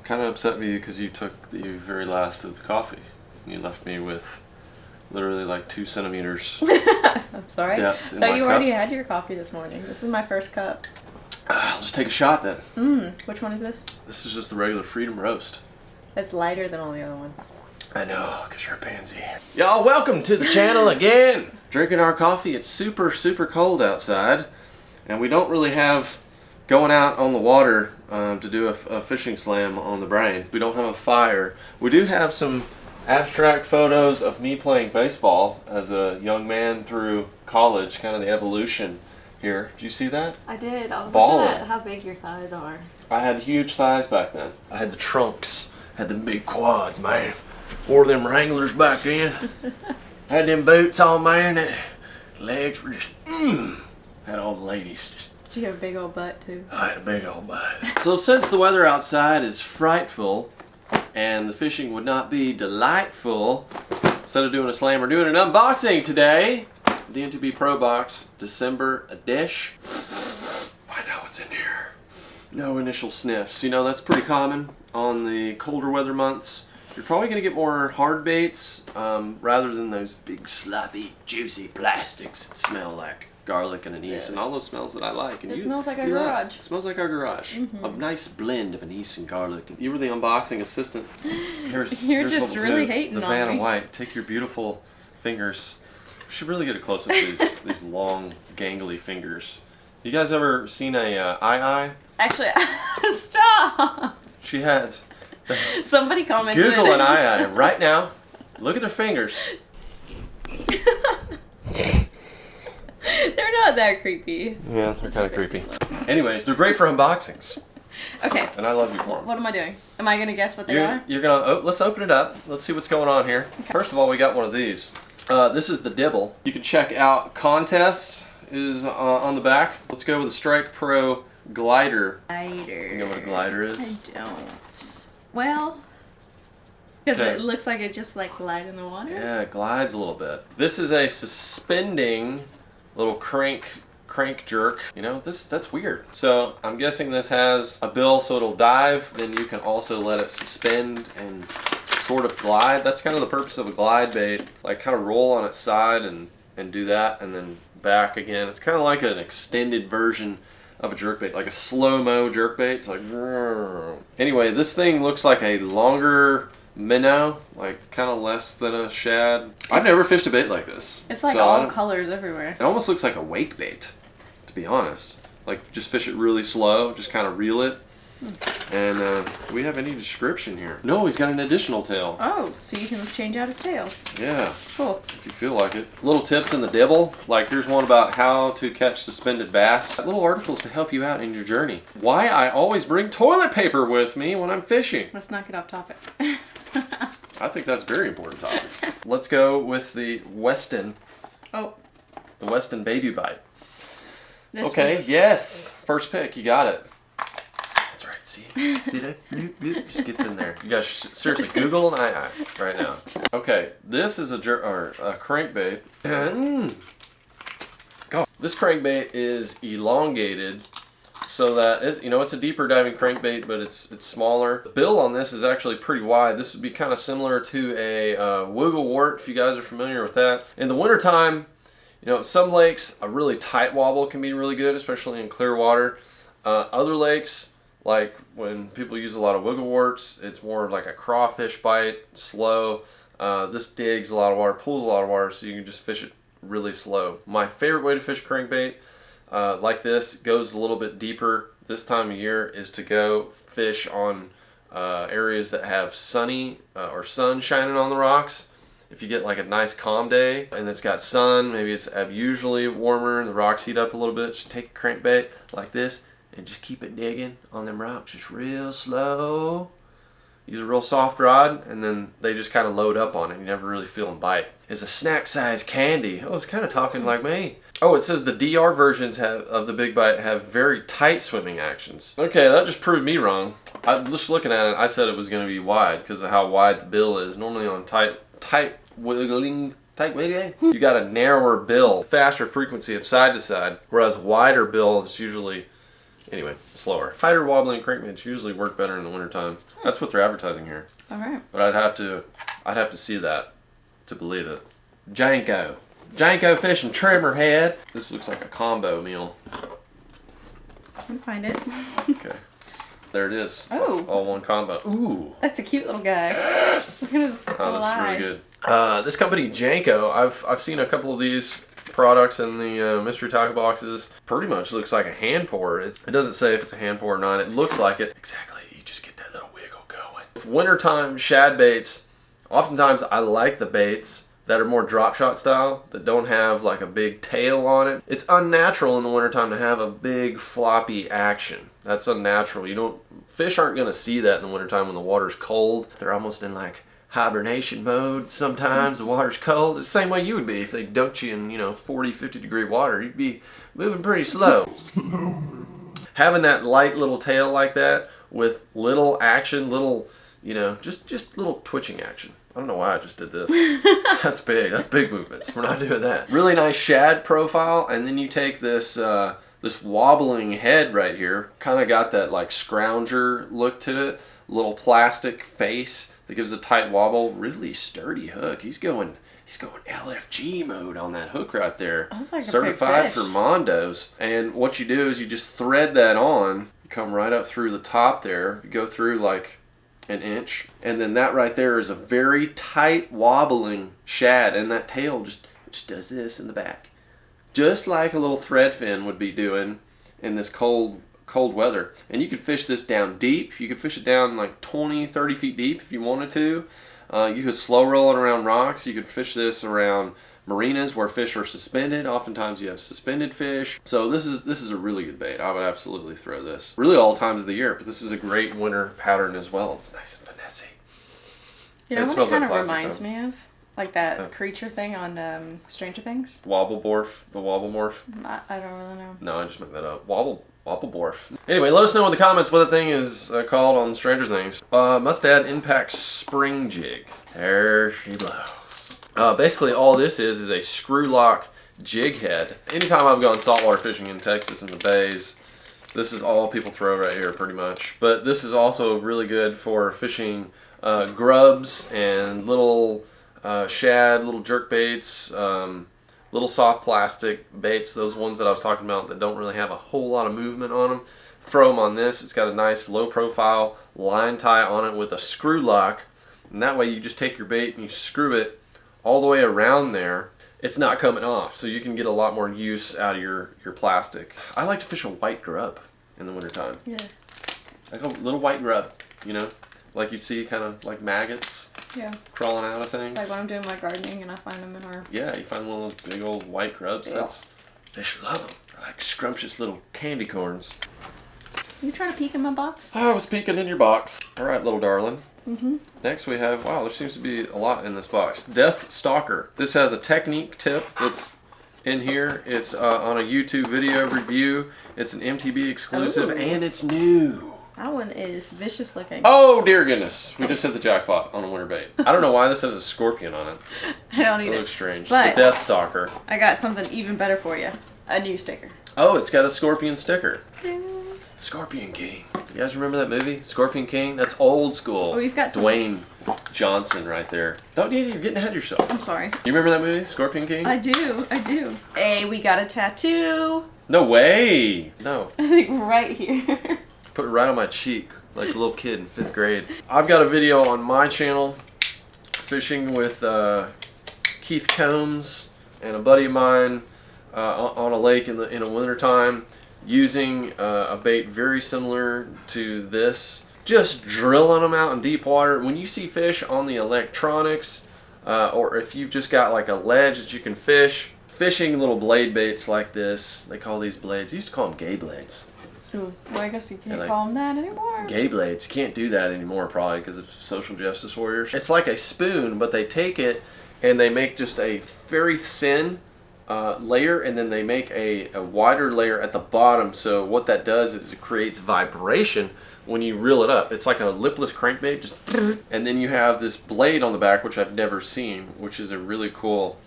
kind of upset me because you took the very last of the coffee. You left me with literally like 2 centimeters I'm sorry. depth in I thought my you cup. already had your coffee this morning. This is my first cup. I'll just take a shot then. Which one is this? This is just the regular Freedom Roast. It's lighter than all the other ones. I know, because you're a pansy. Y'all, welcome to the channel again. Drinking our coffee. It's super, super cold outside. And we don't really have going out on the water to do a fishing slam on the brain. We don't have a fire. We do have some abstract photos of me playing baseball as a young man through college, kind of the evolution here. Did you see that? I did. I was Ballin'. looking at how big your thighs are. I had huge thighs back then. I had the trunks, had the big quads, man. Wore them Wranglers back then. Had them boots on, man. The legs were just, had all the ladies just. Did you have a big old butt too? I had a big old butt. So since the weather outside is frightful and the fishing would not be delightful, instead of doing a slam, we're doing an unboxing today. The NTB Pro Box December edition. Find out what's in here. No initial sniffs. You know, that's pretty common on the colder weather months. You're probably going to get more hard baits rather than those big sloppy juicy plastics that smell like garlic and anise and all those smells that I like. And it smells like our garage. It smells like our garage. A nice blend of anise and garlic. You were the unboxing assistant. You're here's just what we'll really do. hating the on Vanna me. White. Take your beautiful fingers. We should really get a close up of these long, gangly fingers. You guys ever seen a eye? Actually, stop. She had. Somebody commented. Google an eye right now. Look at their fingers. They're not that creepy. Yeah, they're kind of creepy. Anyways, they're great for unboxings. Okay. And I love you for them. What am I doing? Am I gonna guess what they are? You're gonna. Let's open it up. Let's see what's going on here. Okay. First of all, we got one of these. This is the Dibble. You can check out contests is on the back. Let's go with the Strike Pro Glider. Glider. You know what a glider is? I don't. Well, because Okay. it looks like it just like glide in the water. Yeah, it glides a little bit. This is a suspending little crank jerk. You know, that's weird. So I'm guessing this has a bill so it'll dive, then you can also let it suspend and sort of glide. That's kind of the purpose of a glide bait. Like kind of roll on its side and do that and then back again. It's kind of like an extended version of a jerkbait, like a slow-mo jerkbait. It's like, anyway, this thing looks like a longer minnow, like kind of less than a shad. I've never fished a bait like this. It's like so all colors everywhere. It almost looks like a wake bait, to be honest. Like just fish it really slow, just kind of reel it. And do we have any description here? No, he's got an additional tail. Oh, so you can change out his tails. Yeah. Cool. If you feel like it. Little tips in the Dibble. Like here's one about how to catch suspended bass. Little articles to help you out in your journey. Why I always bring toilet paper with me when I'm fishing. Let's not get off topic. I think that's a very important topic. Let's go with the Weston. Oh. The Weston Baby Bite. This Okay, one. yes. First pick, you got it. That's right, see that? Just gets in there. You guys seriously Google an eye right now. Okay, this is a crankbait. God. This crankbait is elongated so that it's a deeper diving crankbait, but it's smaller. The bill on this is actually pretty wide. This would be kind of similar to a wiggle wart, if you guys are familiar with that. In the wintertime, some lakes, a really tight wobble can be really good, especially in clear water. Other lakes, like when people use a lot of wiggle warts, it's more of like a crawfish bite, slow. This digs a lot of water, pulls a lot of water, so you can just fish it really slow. My favorite way to fish crankbait like this, goes a little bit deeper this time of year, is to go fish on areas that have sunny or sun shining on the rocks. If you get like a nice calm day and it's got sun, maybe it's unusually warmer and the rocks heat up a little bit, just take a crankbait like this and just keep it digging on them rocks just real slow. Use a real soft rod and then they just kind of load up on it. You never really feel them bite. It's a snack size candy. Oh, it's kind of talking like me. Oh, it says the DR versions of the Big Bite have very tight swimming actions. Okay, that just proved me wrong. Just looking at it, I said it was going to be wide because of how wide the bill is. Normally on tight wiggling, you got a narrower bill, faster frequency of side to side, whereas a wider bill is usually Anyway, slower. Tighter wobbling crankbaits usually work better in the wintertime. That's what they're advertising here. All right. But I'd have to see that to believe it. Janko fish and trimmer head. This looks like a combo meal. I can find it. Okay. There it is. Oh. All one combo. Ooh. That's a cute little guy. Yes. Look at his little That's eyes. really good. This company, Janko, I've seen a couple of these products in the mystery tackle boxes. Pretty much looks like a hand pour. It doesn't say if it's a hand pour or not. It looks like it. Exactly. You just get that little wiggle going. Wintertime shad baits. Oftentimes I like the baits that are more drop shot style, that don't have like a big tail on it. It's unnatural in the wintertime to have a big floppy action. That's unnatural. Fish aren't gonna see that in the wintertime when the water's cold. They're almost in like hibernation mode sometimes. The water's cold. It's the same way you would be if they dunked you in, 40, 50 degree water. You'd be moving pretty slow. Having that light little tail like that with little action, little, just little twitching action. I don't know why I just did this. That's big. That's big movements. We're not doing that. Really nice shad profile, and then you take this this wobbling head right here. Kind of got that like scrounger look to it. Little plastic face that gives a tight wobble. Really sturdy hook. He's going LFG mode on that hook right there. That's like certified for Mondos. And what you do is you just thread that on. You come right up through the top there. You go through like an inch, and then that right there is a very tight wobbling shad, and that tail just does this in the back, just like a little thread fin would be doing in this cold weather. And you could fish this down deep. You could fish it down like 20-30 feet deep if you wanted to. You could slow roll it around rocks. You could fish this around marinas where fish are suspended. Oftentimes you have suspended fish. So this is a really good bait. I would absolutely throw this. Really all times of the year, but this is a great winter pattern as well. It's nice and finessey. You know what it kind of reminds me of? Like that creature thing on Stranger Things? The wobble morph. I don't really know. No, I just made that up. Wobble morph. Anyway, let us know in the comments what the thing is called on Stranger Things. Mustad Impact Spring Jig. There she blows. Basically all this is a screw lock jig head. Anytime I've gone saltwater fishing in Texas in the bays, this is all people throw right here pretty much. But this is also really good for fishing grubs and little shad, little jerk baits, little soft plastic baits, those ones that I was talking about that don't really have a whole lot of movement on them. Throw them on this. It's got a nice low profile line tie on it with a screw lock, and that way you just take your bait and you screw it all the way around there. It's not coming off, so you can get a lot more use out of your plastic. I like to fish a white grub in the wintertime. Yeah. Like a little white grub, like you see kind of like maggots. Yeah. Crawling out of things. Like when I'm doing my gardening and I find them in our... Yeah, you find one of those big old white grubs. Yeah. Fish love them. They're like scrumptious little candy corns. You trying to peek in my box? I was peeking in your box. All right, little darling. Mm-hmm. Next we have, wow, there seems to be a lot in this box. Death Stalker. This has a technique tip that's in here. It's on a YouTube video review. It's an MTB exclusive. Ooh. And it's new. That one is vicious looking. Oh, dear goodness. We just hit the jackpot on a winter bait. I don't know why this has a scorpion on it. I don't either. It looks strange. But the Death Stalker. I got something even better for you. A new sticker. Oh, it's got a scorpion sticker. Ding. Scorpion King. You guys remember that movie? Scorpion King? That's old school. Oh, we've got some... Dwayne Johnson right there. You're getting ahead of yourself. I'm sorry. You remember that movie, Scorpion King? I do. Hey, we got a tattoo. No way. No. I think right here. Put it right on my cheek, like a little kid in 5th grade. I've got a video on my channel, fishing with Keith Combs and a buddy of mine on a lake in a wintertime, using a bait very similar to this. Just drilling them out in deep water. When you see fish on the electronics, or if you've just got like a ledge that you can fish, fishing little blade baits like this, they call these blades, I used to call them gay blades. Ooh, well, I guess you can't like, call them that anymore. Gay blades. Can't do that anymore probably because of social justice warriors. It's like a spoon, but they take it and they make just a very thin layer, and then they make a wider layer at the bottom. So what that does is it creates vibration when you reel it up. It's like a lipless crankbait, just and then you have this blade on the back, which I've never seen, which is a really cool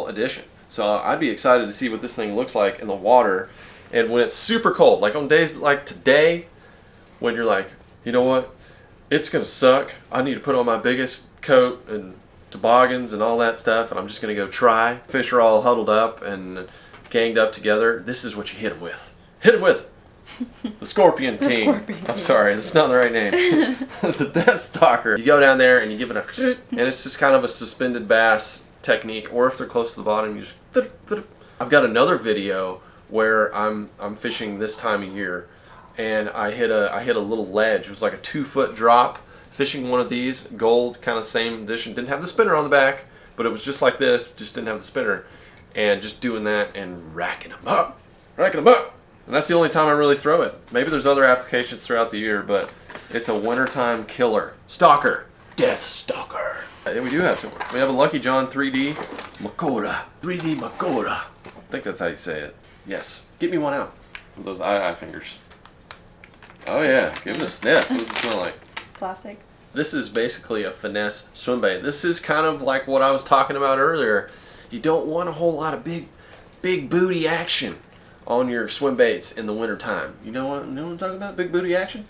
addition. So I'd be excited to see what this thing looks like in the water. And when it's super cold, like on days like today, when you're like, you know what, it's gonna suck. I need to put on my biggest coat and toboggans and all that stuff, and I'm just gonna go try. Fish are all huddled up and ganged up together. This is what you hit them with. Hit them with the Scorpion King. I'm sorry, that's not the right name. The Death Stalker. You go down there and you give it a, and it's just kind of a suspended bass technique. Or if they're close to the bottom, you just. I've got another video where I'm fishing this time of year, and I hit a little ledge. It was like a 2-foot drop. Fishing one of these, gold, kind of same edition. Didn't have the spinner on the back, but it was just like this. Just didn't have the spinner, and just doing that and racking them up. And that's the only time I really throw it. Maybe there's other applications throughout the year, but it's a wintertime killer. Stalker. Death Stalker. Yeah, we do have two more. We have a Lucky John 3D Makua. 3D Makua. I think that's how you say it. Yes. Get me one out. With those eye fingers. Oh yeah, give it a sniff. What does it smell like? Plastic. This is basically a finesse swim bait. This is kind of like what I was talking about earlier. You don't want a whole lot of big booty action on your swim baits in the wintertime. You know what I'm talking about? Big booty action?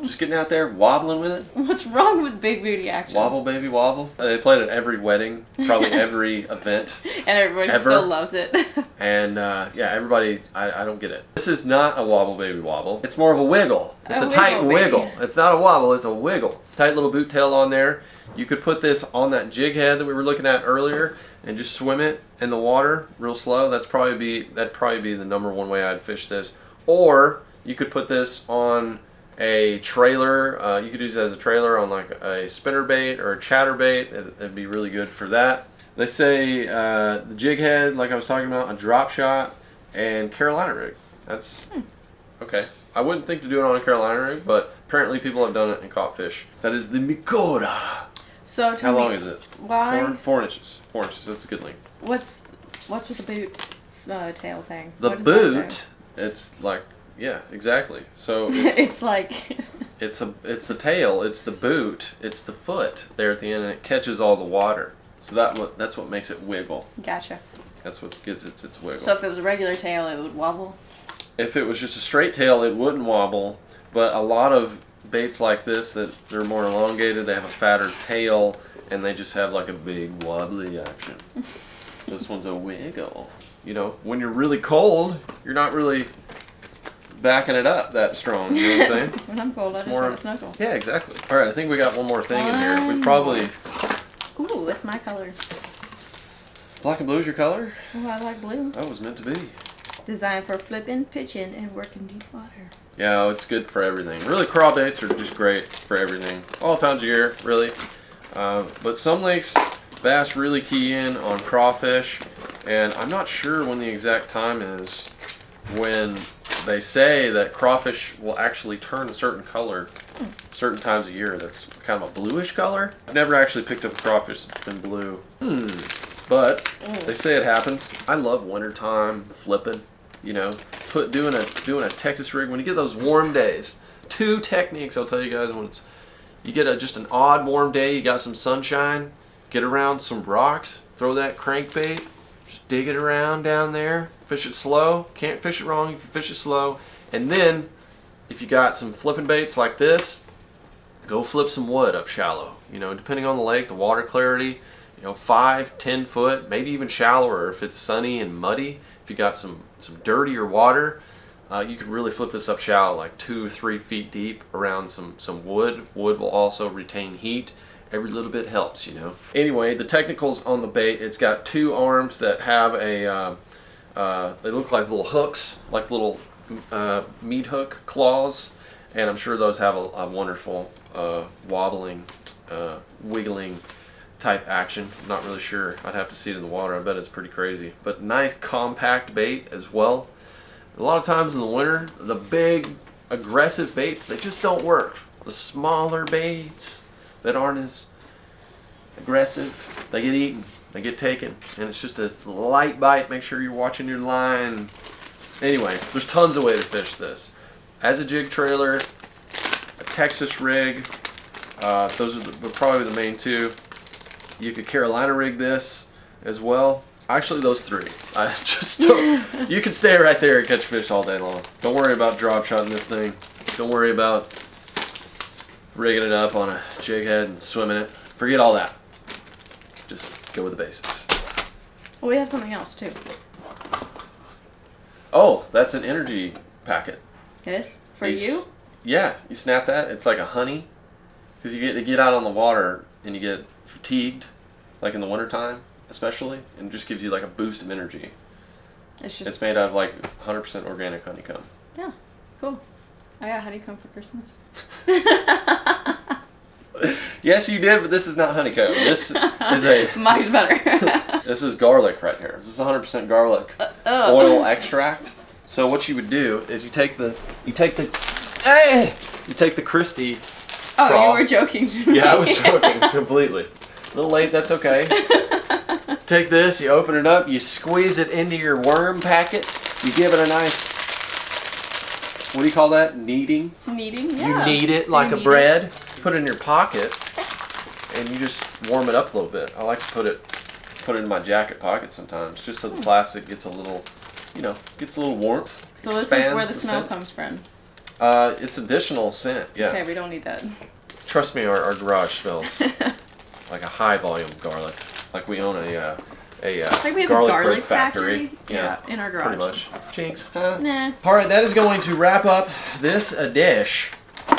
Just getting out there, wobbling with it. What's wrong with big booty action? Wobble, baby, wobble. They played at every wedding, probably every event. And everybody still loves it. And yeah, everybody, I don't get it. This is not a wobble, baby, wobble. It's more of a wiggle. It's a tight wiggle. It's not a wobble, it's a wiggle. Tight little boot tail on there. You could put this on that jig head that we were looking at earlier and just swim it in the water real slow. That'd probably be the number one way I'd fish this. Or you could put this on a trailer. You could use it as a trailer on like a spinner bait or a chatter bait. It'd be really good for that. They say the jig head, like I was talking about, a drop shot, and Carolina rig. That's okay. I wouldn't think to do it on a Carolina rig, but apparently people have done it and caught fish. That is the Makua. So how long is it? Why? 4 inches. 4 inches. That's a good length. What's with the boot tail thing? The boot. It's like, yeah, exactly. So it's like it's the tail. It's the boot. It's the foot there at the end, and it catches all the water. So that's what makes it wiggle. Gotcha. That's what gives its wiggle. So if it was a regular tail, it would wobble? If it was just a straight tail, it wouldn't wobble. But a lot of baits like this that they're more elongated, they have a fatter tail, and they just have like a big wobbly action. This one's a wiggle. You know, when you're really cold, you're not really backing it up that strong. You know what I'm saying? When I'm cold, I just want to snuggle. Yeah, exactly. All right, I think we got one more thing in here. We've probably... Ooh, it's my color. Black and blue is your color? Oh, I like blue. That was meant to be. Designed for flipping, pitching, and working deep water. Yeah, it's good for everything. Really, crawl baits are just great for everything. All times of year, really. But some lakes, bass really key in on crawfish. And I'm not sure when the exact time is when they say that crawfish will actually turn a certain color certain times of year. That's kind of a bluish color. I've never actually picked up a crawfish that's been blue. But they say it happens. I love wintertime flipping. You know, doing a Texas rig when you get those warm days. 2 techniques I'll tell you guys when you get just an odd warm day, you got some sunshine, get around some rocks, throw that crankbait, just dig it around down there, fish it slow. Can't fish it wrong if you fish it slow. And then if you got some flipping baits like this, go flip some wood up shallow. You know, depending on the lake, the water clarity, you know, 5-10 foot, maybe even shallower if it's sunny and muddy. If you got some dirtier water, you could really flip this up shallow, like 2-3 feet deep around some wood. Wood will also retain heat. Every little bit helps, you know. Anyway, the technicals on the bait, it's got 2 arms that have they look like little hooks, like little meat hook claws, and I'm sure those have a wonderful wobbling, wiggling type action. I'm not really sure. I'd have to see it in the water. I bet it's pretty crazy. But nice compact bait as well. A lot of times in the winter, the big aggressive baits, they just don't work. The smaller baits that aren't as aggressive, they get eaten, they get taken, and it's just a light bite. Make sure you're watching your line. Anyway, there's tons of ways to fish this. As a jig trailer, a Texas rig, those are probably the main 2. You could Carolina rig this as well. Actually, those 3. I just don't. You can stay right there and catch fish all day long. Don't worry about drop shotting this thing. Don't worry about rigging it up on a jig head and swimming it. Forget all that. Just go with the basics. Well, we have something else too. Oh, that's an energy packet. It is? For you? Yeah, you snap that. It's like a honey. Because you get out on the water and you get fatigued, like in the wintertime especially, and it just gives you like a boost of energy. It's made out of like 100% organic honeycomb. Yeah, cool. I got honeycomb for Christmas. Yes, you did, but this is not honeycomb. This is a... Mine's better. This is garlic right here. This is 100% garlic oil extract. So what you would do is you take the Christie. Oh, crawl. You were joking. Yeah, I was joking completely. A little late, that's okay. Take this, you open it up, you squeeze it into your worm packet, you give it a nice, what do you call that? Kneading? Kneading, yeah. You knead it like a bread, put it in your pocket, and you just warm it up a little bit. I like to put it in my jacket pocket sometimes, just so the plastic gets a little, gets a little warmth. So this is where the smell comes from? It's additional scent, yeah. Okay, we don't need that. Trust me, our garage smells like a high volume garlic. Like we own a garlic factory. Yeah, in our garage. Pretty much. Jinx, huh? Nah. Alright, that is going to wrap up this dish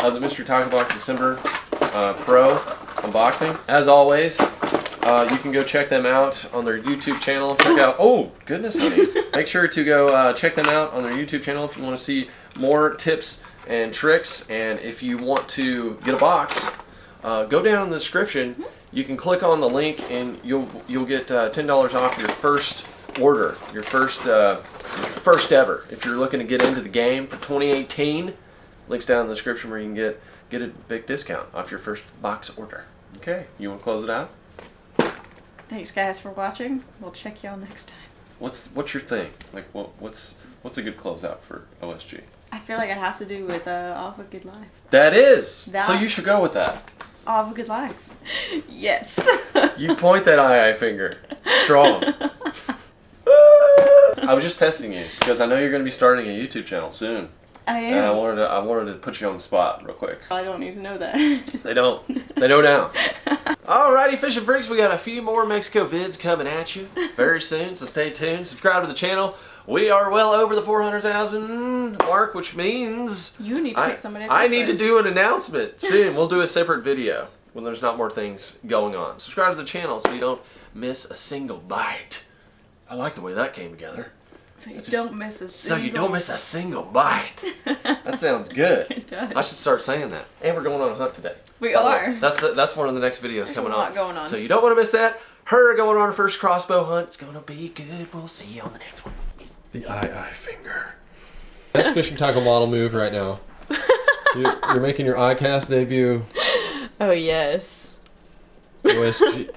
of the Mystery Tackle Box December Pro unboxing. As always, you can go check them out on their YouTube channel. Check out, oh goodness honey. Make sure to go check them out on their YouTube channel if you want to see more tips and tricks. And if you want to get a box, go down in the description. You can click on the link and you'll get $10 off your first order, your first ever. If you're looking to get into the game for 2018, links down in the description where you can get a big discount off your first box order. Okay, you want to close it out? Thanks guys for watching. We'll check y'all next time. What's your thing? Like what's a good closeout for OSG? I feel like it has to do with All of a Good Life. That is. So you should go with that. All of a Good Life. Yes. You point that aye finger. Strong. I was just testing you because I know you're going to be starting a YouTube channel soon. I am. And I wanted to put you on the spot real quick. I don't need to know that. They don't. They know now. Alrighty, fishing freaks, we got a few more Mexico vids coming at you very soon, so stay tuned. Subscribe to the channel. We are well over the 400,000 mark, which means you need to pick somebody. I need to do an announcement soon. We'll do a separate video when there's not more things going on. Subscribe to the channel so you don't miss a single bite. I like the way that came together. So you don't miss a single bite. That sounds good. It does. I should start saying that. And we're going on a hunt today. We are. That's one of the next videos coming on. There's a lot going on. So you don't want to miss that. Her going on her first crossbow hunt. It's going to be good. We'll see you on the next one. The aye finger. Best fishing tackle model move right now. You're making your iCast debut. Oh yes. OSG.